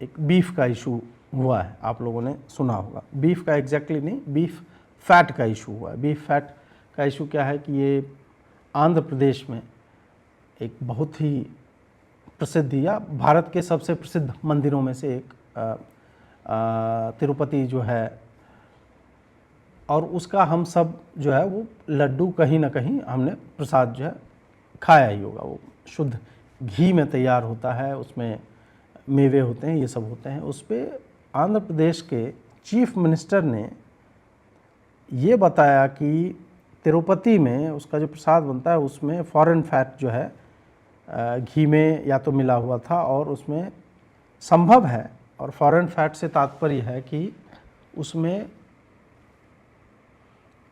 एक बीफ का इशू हुआ है, आप लोगों ने सुना होगा। बीफ का एग्जैक्टली नहीं, बीफ फैट का इशू हुआ है। बीफ फैट का इशू क्या है कि ये आंध्र प्रदेश में एक बहुत ही प्रसिद्ध या भारत के सबसे प्रसिद्ध मंदिरों में से एक तिरुपति जो है, और उसका हम सब जो है वो लड्डू कहीं ना कहीं हमने प्रसाद जो है खाया ही होगा। वो शुद्ध घी में तैयार होता है, उसमें मेवे होते हैं, ये सब होते हैं। उस पर आंध्र प्रदेश के चीफ मिनिस्टर ने ये बताया कि तिरुपति में उसका जो प्रसाद बनता है उसमें फॉरेन फैट जो है घी में या तो मिला हुआ था, और उसमें संभव है, और फॉरेन फैट से तात्पर्य है कि उसमें,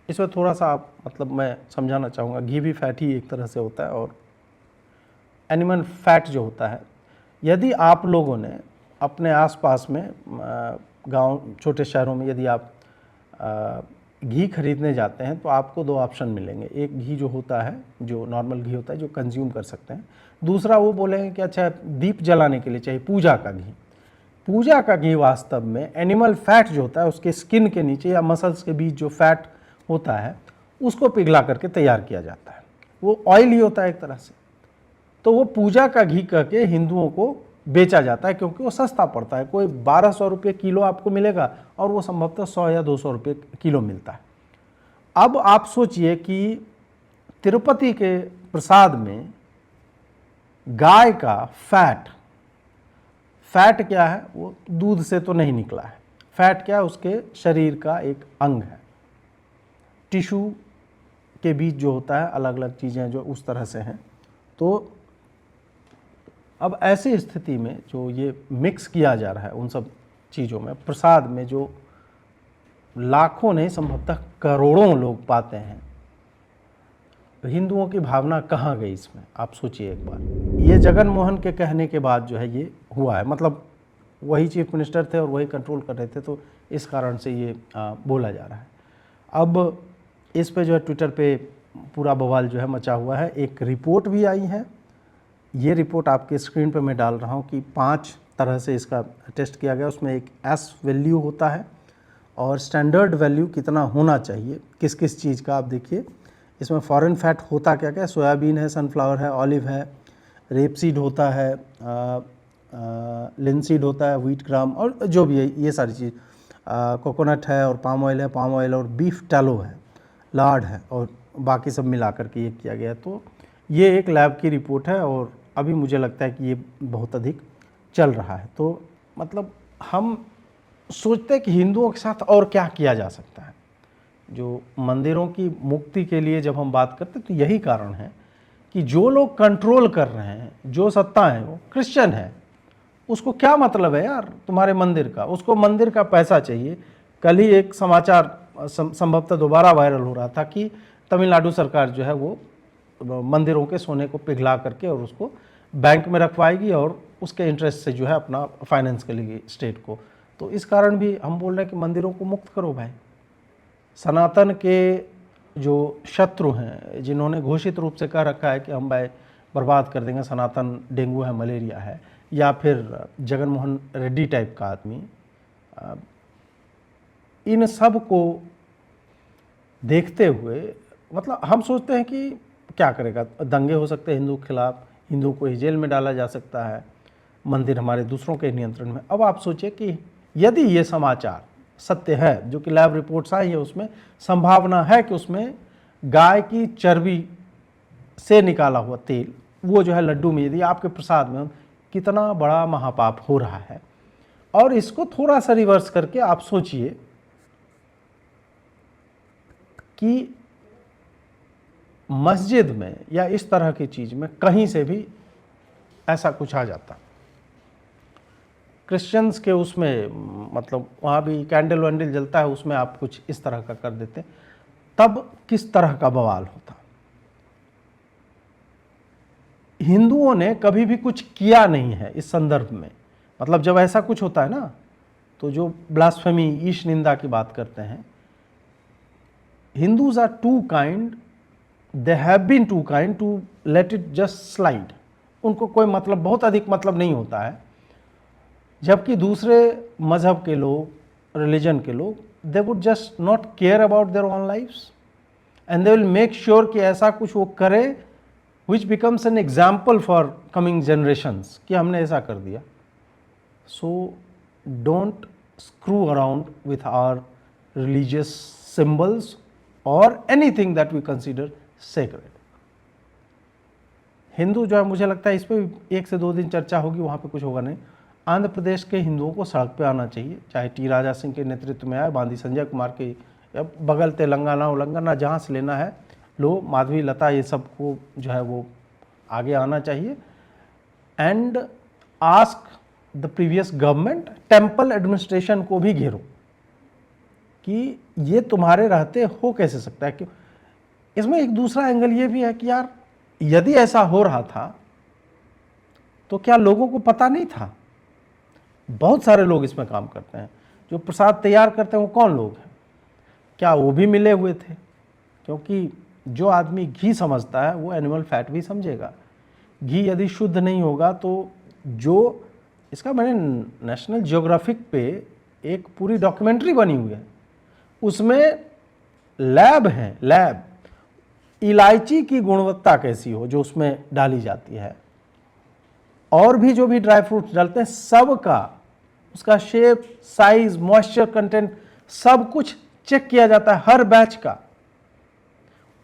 इसमें थोड़ा सा आप मतलब मैं समझाना चाहूँगा, घी भी फैट ही एक तरह से होता है, और एनिमल फैट जो होता है, यदि आप लोगों ने अपने आसपास में गांव छोटे शहरों में यदि आप घी खरीदने जाते हैं तो आपको दो ऑप्शन मिलेंगे। एक घी जो होता है, जो नॉर्मल घी होता है, जो कंज्यूम कर सकते हैं। दूसरा वो बोलेंगे कि अच्छा दीप जलाने के लिए चाहिए पूजा का घी। पूजा का घी वास्तव में एनिमल फैट जो होता है उसके स्किन के नीचे या मसल्स के बीच जो फैट होता है उसको पिघला करके तैयार किया जाता है। वो ऑयल ही होता है एक तरह से। तो वो पूजा का घी करके हिंदुओं को बेचा जाता है क्योंकि वो सस्ता पड़ता है। कोई 1200 रुपये किलो आपको मिलेगा और वो संभवतः 100 या 200 रुपये किलो मिलता है। अब आप सोचिए कि तिरुपति के प्रसाद में गाय का फैट क्या है, वो दूध से तो नहीं निकला है। फैट क्या है, उसके शरीर का एक अंग है। टिश्यू के बीच जो होता है, अलग अलग चीज़ें जो उस तरह से हैं। तो अब ऐसी स्थिति में जो ये मिक्स किया जा रहा है उन सब चीज़ों में, प्रसाद में जो लाखों नहीं संभवतः करोड़ों लोग पाते हैं, तो हिंदुओं की भावना कहाँ गई इसमें, आप सोचिए एक बार। ये जगन मोहन के कहने के बाद जो है ये हुआ है, मतलब वही चीफ मिनिस्टर थे और वही कंट्रोल कर रहे थे, तो इस कारण से ये बोला जा रहा है। अब इस पे जो है ट्विटर पे पूरा बवाल जो है मचा हुआ है। एक रिपोर्ट भी आई है, ये रिपोर्ट आपके स्क्रीन पे मैं डाल रहा हूँ कि 5 तरह से इसका टेस्ट किया गया। उसमें एक एस वैल्यू होता है और स्टैंडर्ड वैल्यू कितना होना चाहिए किस किस चीज़ का। आप देखिए इसमें फॉरेन फैट होता क्या क्या, सोयाबीन है, सनफ्लावर है, ऑलिव है, रेपसीड होता है, लिनसीड होता है, व्हीट ग्राम और जो भी है ये सारी चीज़, कोकोनट है और पाम ऑयल और बीफ टैलो है, लार्ड है, और बाकी सब मिला करके ये किया गया। तो ये एक लैब की रिपोर्ट है और अभी मुझे लगता है कि ये बहुत अधिक चल रहा है। तो मतलब हम सोचते हैं कि हिंदुओं के साथ और क्या किया जा सकता है। जो मंदिरों की मुक्ति के लिए जब हम बात करते हैं तो यही कारण है कि जो लोग कंट्रोल कर रहे हैं, जो सत्ता है वो क्रिश्चियन है। उसको क्या मतलब है यार तुम्हारे मंदिर का, उसको मंदिर का पैसा चाहिए। कल ही एक समाचार संभवतः दोबारा वायरल हो रहा था कि तमिलनाडु सरकार जो है वो मंदिरों के सोने को पिघला करके और उसको बैंक में रखवाएगी और उसके इंटरेस्ट से जो है अपना फाइनेंस करेगी स्टेट को। तो इस कारण भी हम बोल रहे हैं कि मंदिरों को मुक्त करो भाई। सनातन के जो शत्रु हैं, जिन्होंने घोषित रूप से कह रखा है कि हम भाई बर्बाद कर देंगे, सनातन डेंगू है, मलेरिया है, या फिर जगन मोहन रेड्डी टाइप का आदमी, इन सब को देखते हुए मतलब हम सोचते हैं कि क्या करेगा, दंगे हो सकते हैं हिंदू के खिलाफ, हिंदू को ही जेल में डाला जा सकता है, मंदिर हमारे दूसरों के नियंत्रण में। अब आप सोचिए कि यदि ये समाचार सत्य है, जो कि लैब रिपोर्ट्स आई है, उसमें संभावना है कि उसमें गाय की चर्बी से निकाला हुआ तेल वो जो है लड्डू में यदि आपके प्रसाद में, कितना बड़ा महापाप हो रहा है। और इसको थोड़ा सा रिवर्स करके आप सोचिए कि मस्जिद में या इस तरह की चीज़ में कहीं से भी ऐसा कुछ आ जाता, क्रिश्चियंस के उसमें मतलब वहाँ भी कैंडल वैंडल जलता है, उसमें आप कुछ इस तरह का कर देते, तब किस तरह का बवाल होता। हिंदुओं ने कभी भी कुछ किया नहीं है इस संदर्भ में। मतलब जब ऐसा कुछ होता है ना, तो जो ब्लास्फेमी, ईश निंदा की बात करते हैं, Hindus are too kind, they have been too kind to let it just slide. उनको कोई मतलब, बहुत अधिक मतलब नहीं होता है जबकि दूसरे मज़हब के लोग, रिलीजन के लोग, they would just not care about their own lifes and they will make sure कि ऐसा कुछ वो करे which becomes an example for coming generations कि हमने ऐसा कर दिया. So don't screw around with our religious symbols or anything that we consider sacred. Hindu जो है, मुझे लगता है इस पर 1 से 2 दिन चर्चा होगी, वहाँ पे कुछ होगा नहीं. आंध्र प्रदेश के हिंदुओं को सड़क पे आना चाहिए, चाहे टी राजा सिंह के नेतृत्व में आए, बांदी संजय कुमार के बगल तेलंगाना उलंगाना जहाँ से लेना है लो, माधवी लता ये सब को जो है वो आगे आना चाहिए. And ask the previous government, temple administration को भी घेरो कि ये तुम्हारे रहते हो कैसे सकता है. क्यों? इसमें एक दूसरा एंगल ये भी है कि यार यदि ऐसा हो रहा था तो क्या लोगों को पता नहीं था? बहुत सारे लोग इसमें काम करते हैं, जो प्रसाद तैयार करते हैं वो कौन लोग हैं? क्या वो भी मिले हुए थे? क्योंकि जो आदमी घी समझता है वो एनिमल फैट भी समझेगा. घी यदि शुद्ध नहीं होगा तो जो इसका, मैंने नेशनल ज्योग्राफिक पे एक पूरी डॉक्यूमेंट्री बनी हुई है, उसमें लैब हैं, लैब इलायची की गुणवत्ता कैसी हो जो उसमें डाली जाती है, और भी जो भी ड्राई फ्रूट्स डालते हैं सबका, उसका शेप, साइज, मॉइस्चर कंटेंट सब कुछ चेक किया जाता है हर बैच का.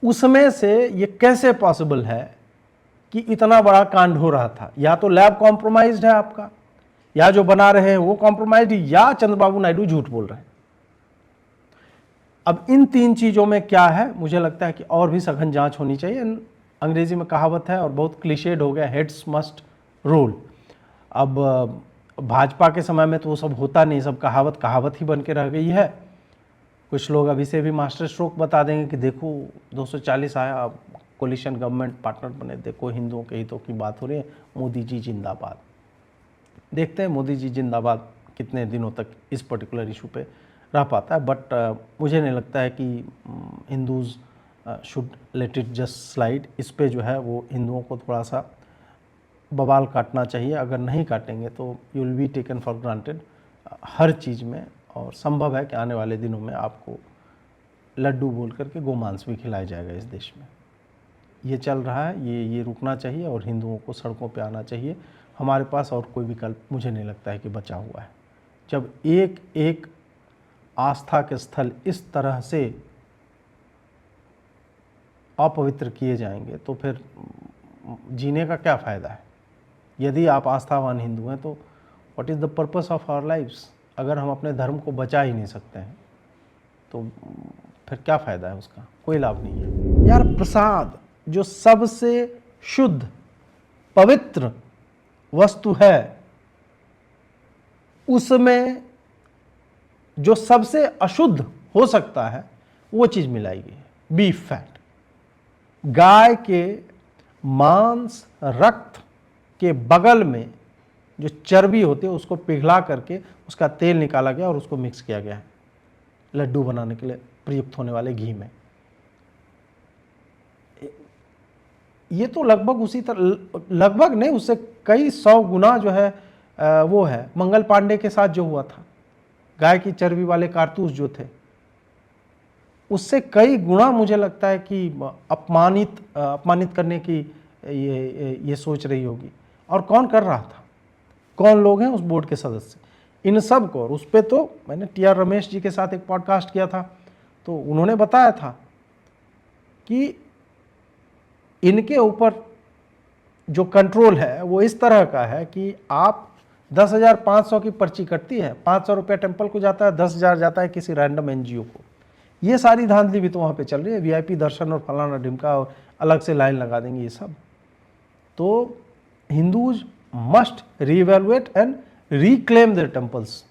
उसमें से ये कैसे पॉसिबल है कि इतना बड़ा कांड हो रहा था? या तो लैब कॉम्प्रोमाइज्ड है आपका, या जो बना रहे हैं वो कॉम्प्रोमाइज्ड, या चंद्रबाबू नायडू झूठ बोल रहे हैं. अब इन 3 चीज़ों में क्या है, मुझे लगता है कि और भी सघन जांच होनी चाहिए. अंग्रेजी में कहावत है और बहुत क्लीशेड हो गया, हेड्स मस्ट रोल. अब भाजपा के समय में तो वो सब होता नहीं, सब कहावत कहावत ही बन के रह गई है. कुछ लोग अभी से भी मास्टर स्ट्रोक बता देंगे कि देखो 240 आया, कोलिशन गवर्नमेंट पार्टनर बने, देखो हिंदुओं के हितों की बात हो रही है, मोदी जी जिंदाबाद. देखते हैं मोदी जी जिंदाबाद कितने दिनों तक इस पर्टिकुलर इशू पे रह पाता है. बट मुझे नहीं लगता है कि Hindus should let it just slide. इस पे जो है वो हिंदुओं को थोड़ा सा बवाल काटना चाहिए. अगर नहीं काटेंगे तो you will be taken for granted हर चीज़ में, और संभव है कि आने वाले दिनों में आपको लड्डू बोल करके गोमांस भी खिलाया जाएगा इस देश में. ये चल रहा है, ये रुकना चाहिए और हिंदुओं को सड़कों पे आना चाहिए. हमारे पास और कोई विकल्प मुझे नहीं लगता है कि बचा हुआ है. जब एक एक आस्था के स्थल इस तरह से अपवित्र किए जाएंगे तो फिर जीने का क्या फ़ायदा है? यदि आप आस्थावान हिंदू हैं तो what is the purpose of our lifes? अगर हम अपने धर्म को बचा ही नहीं सकते हैं तो फिर क्या फ़ायदा है उसका? कोई लाभ नहीं है. यार प्रसाद जो सबसे शुद्ध पवित्र वस्तु है, उसमें जो सबसे अशुद्ध हो सकता है वो चीज़ मिलाई गई है, बीफ फैट. गाय के मांस, रक्त के बगल में जो चर्बी होती है उसको पिघला करके उसका तेल निकाला गया और उसको मिक्स किया गया है लड्डू बनाने के लिए प्रयुक्त होने वाले घी में. ये तो लगभग उसी तरह, लगभग नहीं, उससे कई 100 गुना जो है वो है मंगल पांडे के साथ जो हुआ था. गाय की चर्बी वाले कारतूस जो थे, उससे कई गुना मुझे लगता है कि अपमानित करने की ये सोच रही होगी. और कौन कर रहा था? कौन लोग हैं उस बोर्ड के सदस्य? इन सब को. और उस पर तो मैंने टी.आर. रमेश जी के साथ एक पॉडकास्ट किया था, तो उन्होंने बताया था कि इनके ऊपर जो कंट्रोल है वो इस तरह का है कि आप 10,500 की पर्ची कटती है, 500 रुपया टेम्पल को जाता है, 10,000 जाता है किसी रैंडम एनजीओ को. ये सारी धांधली भी तो वहाँ पे चल रही है. वीआईपी दर्शन और फलाना ढिमका और अलग से लाइन लगा देंगे ये सब. तो Hindus must reevaluate and reclaim their temples,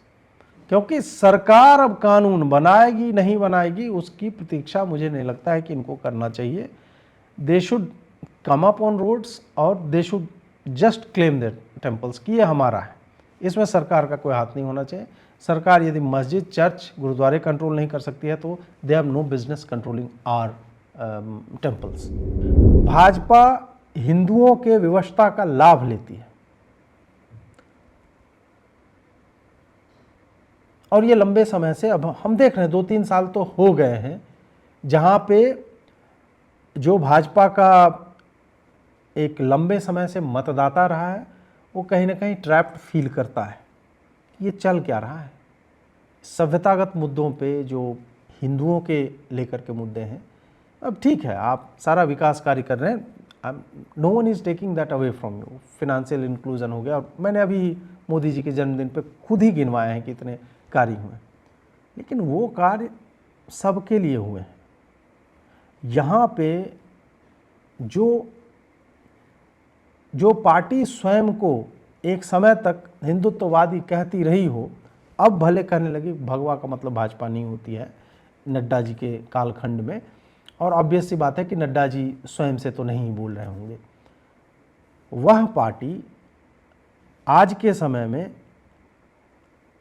क्योंकि सरकार अब कानून बनाएगी नहीं बनाएगी उसकी प्रतीक्षा मुझे नहीं लगता है कि इनको करना चाहिए. They should come up on roads और they should just claim their temples कि ये हमारा है. इसमें सरकार का कोई हाथ नहीं होना चाहिए. सरकार यदि मस्जिद, चर्च, गुरुद्वारे कंट्रोल नहीं कर सकती है तो they have no business controlling our temples. Bhajpa हिंदुओं के विवशता का लाभ लेती है. और ये लंबे समय से, अब हम देख रहे हैं 2-3 साल तो हो गए हैं जहाँ पे जो भाजपा का एक लंबे समय से मतदाता रहा है वो कहीं ना कहीं ट्रैप्ड फील करता है। ये चल क्या रहा है? सभ्यतागत मुद्दों पे जो हिंदुओं के लेकर के मुद्दे हैं, अब ठीक है आप सारा विकास कार्य कर रहे हैं, no one is taking that away from you. Financial inclusion हो गया, और मैंने अभी मोदी जी के जन्मदिन पे खुद ही गिनवाए हैं कितने कार्य हुए, लेकिन वो कार्य सबके लिए हुए हैं। यहाँ पे जो पार्टी स्वयं को एक समय तक हिंदुत्ववादी कहती रही हो, अब भले कहने लगी भगवा का मतलब भाजपा नहीं होती है नड्डा जी के कालखंड में, और ऑब्वियस सी बात है कि नड्डा जी स्वयं से तो नहीं बोल रहे होंगे। वह पार्टी आज के समय में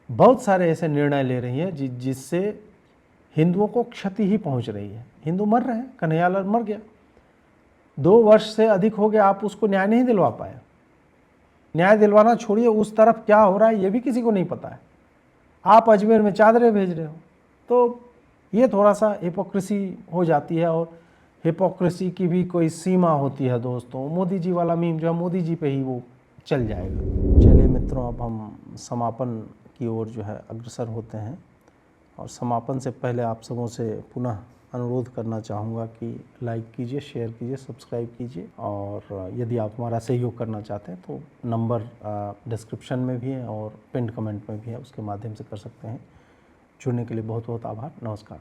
बहुत सारे ऐसे निर्णय ले रही है जिससे हिंदुओं को क्षति ही पहुंच रही है। हिंदू मर रहे हैं, कन्हैयालाल मर गया, 2 वर्ष से अधिक हो गया, आप उसको न्याय नहीं दिलवा पाए। न्याय दिलवाना छोड़िए, उस तरफ क्या हो रहा है ये भी किसी को नहीं पता है। आप अजमेर में चादरें भेज रहे हो, तो ये थोड़ा सा हिपोक्रेसी हो जाती है, और हिपोक्रेसी की भी कोई सीमा होती है दोस्तों। मोदी जी वाला मीम जो है मोदी जी पे ही वो चल जाएगा। चलिए मित्रों, अब हम समापन की ओर जो है अग्रसर होते हैं, और समापन से पहले आप सबों से पुनः अनुरोध करना चाहूँगा कि लाइक कीजिए, शेयर कीजिए, सब्सक्राइब कीजिए, और यदि आप हमारा सहयोग करना चाहते हैं तो नंबर डिस्क्रिप्शन में भी है और पिन कमेंट में भी है, उसके माध्यम से कर सकते हैं। जुड़ने के लिए बहुत बहुत आभार। नमस्कार।